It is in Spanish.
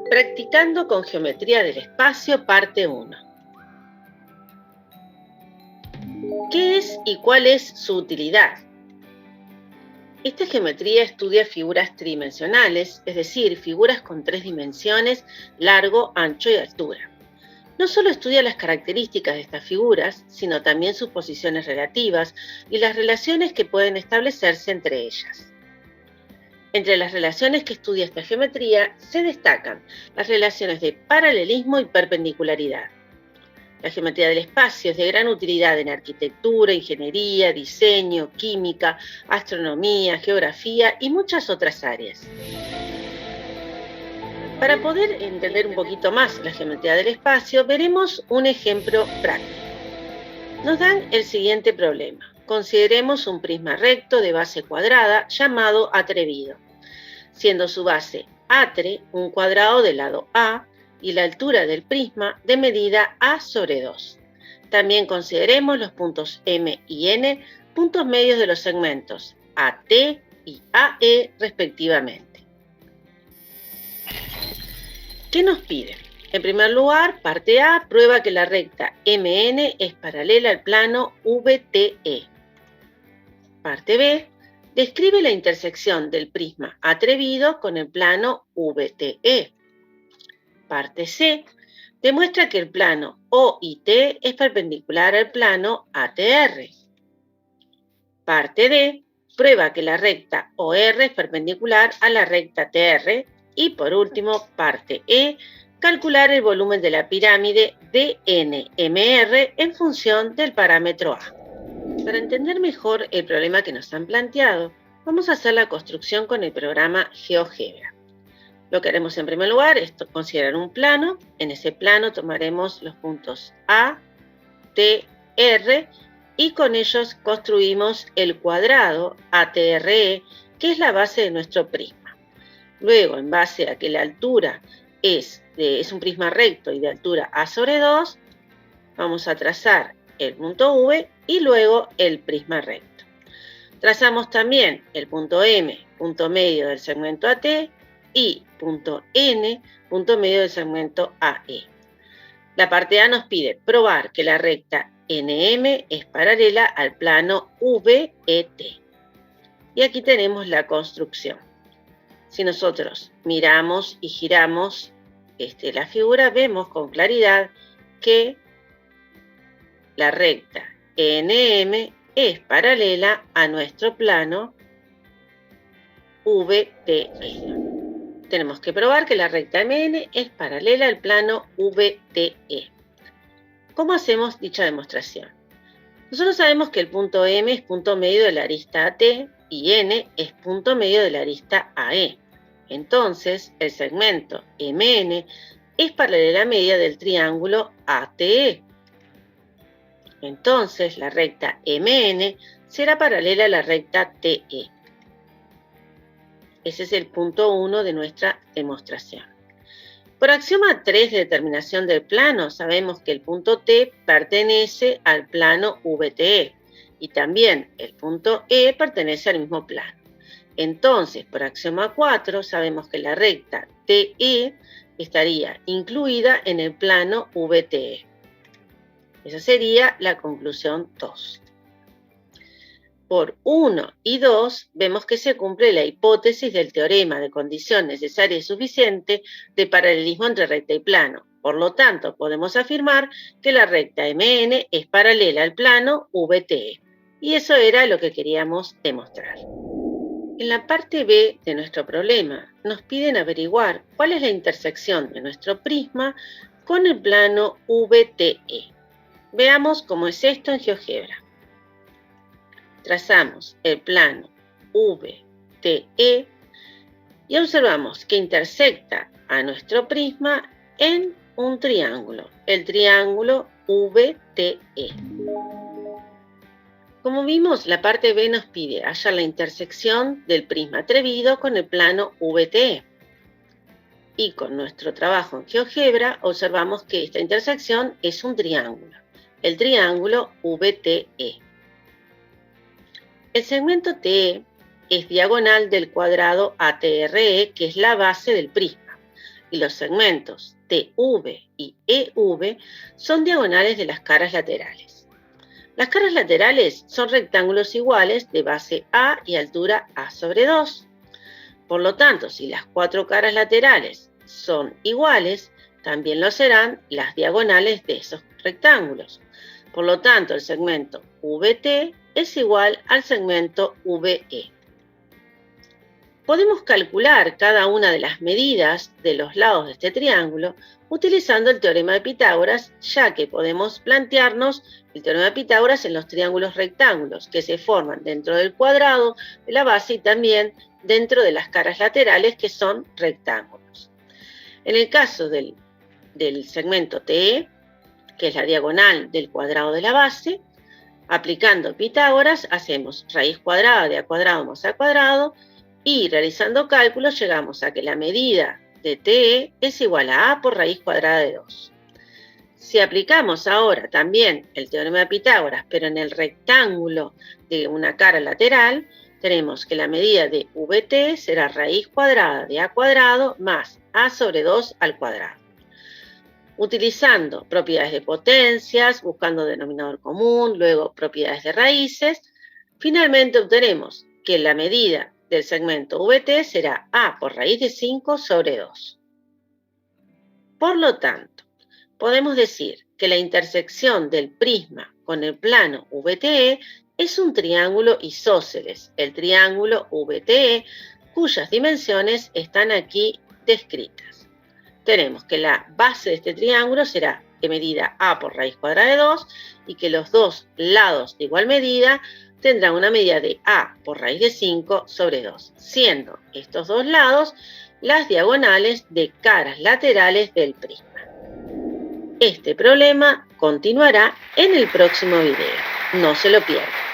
Practicando con geometría del espacio, parte 1. ¿Qué es y cuál es su utilidad? Esta geometría estudia figuras tridimensionales, es decir, figuras con 3 dimensiones, largo, ancho y altura. No solo estudia las características de estas figuras, sino también sus posiciones relativas y las relaciones que pueden establecerse entre ellas. Entre las relaciones que estudia esta geometría se destacan las relaciones de paralelismo y perpendicularidad. La geometría del espacio es de gran utilidad en arquitectura, ingeniería, diseño, química, astronomía, geografía y muchas otras áreas. Para poder entender un poquito más la geometría del espacio, veremos un ejemplo práctico. Nos dan el siguiente problema. Consideremos un prisma recto de base cuadrada llamado atrevido, siendo su base atre un cuadrado del lado A y la altura del prisma de medida A sobre 2. También consideremos los puntos M y N, puntos medios de los segmentos AT y AE respectivamente. ¿Qué nos pide? En primer lugar, parte A prueba que la recta MN es paralela al plano VTE. Parte B describe la intersección del prisma atrevido con el plano VTE. Parte C demuestra que el plano OIT es perpendicular al plano ATR. Parte D prueba que la recta OR es perpendicular a la recta TR. Y por último, parte E, calcular el volumen de la pirámide DNMR en función del parámetro A. Para entender mejor el problema que nos han planteado, vamos a hacer la construcción con el programa GeoGebra. Lo que haremos en primer lugar es considerar un plano. En ese plano tomaremos los puntos A, T, R y con ellos construimos el cuadrado ATRE, que es la base de nuestro prisma. Luego, en base a que la altura es un prisma recto y de altura A sobre 2, vamos a trazar el punto V y luego el prisma recto. Trazamos también el punto M, punto medio del segmento AT, y punto N, punto medio del segmento AE. La parte A nos pide probar que la recta NM es paralela al plano VET. Y aquí tenemos la construcción. Si nosotros miramos y giramos la figura, vemos con claridad que la recta NM es paralela a nuestro plano VTE. Tenemos que probar que la recta MN es paralela al plano VTE. ¿Cómo hacemos dicha demostración? Nosotros sabemos que el punto M es punto medio de la arista AT y N es punto medio de la arista AE. Entonces, el segmento MN es paralela media del triángulo ATE. Entonces, la recta MN será paralela a la recta TE. Ese es el punto 1 de nuestra demostración. Por axioma 3 de determinación del plano, sabemos que el punto T pertenece al plano VTE y también el punto E pertenece al mismo plano. Entonces, por axioma 4, sabemos que la recta TE estaría incluida en el plano VTE. Esa sería la conclusión 2. Por 1 y 2 vemos que se cumple la hipótesis del teorema de condición necesaria y suficiente de paralelismo entre recta y plano. Por lo tanto, podemos afirmar que la recta MN es paralela al plano VTE. Y eso era lo que queríamos demostrar. En la parte B de nuestro problema nos piden averiguar cuál es la intersección de nuestro prisma con el plano VTE. Veamos cómo es esto en GeoGebra. Trazamos el plano VTE y observamos que intersecta a nuestro prisma en un triángulo, el triángulo VTE. Como vimos, la parte B nos pide hallar la intersección del prisma atrevido con el plano VTE. Y con nuestro trabajo en GeoGebra observamos que esta intersección es un triángulo, el triángulo VTE. El segmento TE es diagonal del cuadrado ATRE, que es la base del prisma. y los segmentos TV y EV son diagonales de las caras laterales. Las caras laterales son rectángulos iguales de base A y altura A sobre 2. Por lo tanto, si las 4 caras laterales son iguales, también lo serán las diagonales de esos rectángulos. Por lo tanto, el segmento VT es igual al segmento VE. Podemos calcular cada una de las medidas de los lados de este triángulo utilizando el teorema de Pitágoras, ya que podemos plantearnos el teorema de Pitágoras en los triángulos rectángulos que se forman dentro del cuadrado de la base y también dentro de las caras laterales que son rectángulos. En el caso del segmento TE, que es la diagonal del cuadrado de la base, aplicando Pitágoras hacemos raíz cuadrada de A cuadrado más A cuadrado y realizando cálculos llegamos a que la medida de TE es igual a A por raíz cuadrada de 2. Si aplicamos ahora también el teorema de Pitágoras, pero en el rectángulo de una cara lateral, tenemos que la medida de VT será raíz cuadrada de A cuadrado más A sobre 2 al cuadrado. Utilizando propiedades de potencias, buscando denominador común, luego propiedades de raíces, finalmente obtenemos que la medida del segmento VT será A por raíz de 5 sobre 2. Por lo tanto, podemos decir que la intersección del prisma con el plano VTE es un triángulo isósceles, el triángulo VTE, cuyas dimensiones están aquí descritas. Tenemos que la base de este triángulo será de medida A por raíz cuadrada de 2 y que los dos lados de igual medida tendrán una medida de A por raíz de 5 sobre 2, siendo estos dos lados las diagonales de caras laterales del prisma. Este problema continuará en el próximo video. No se lo pierdan.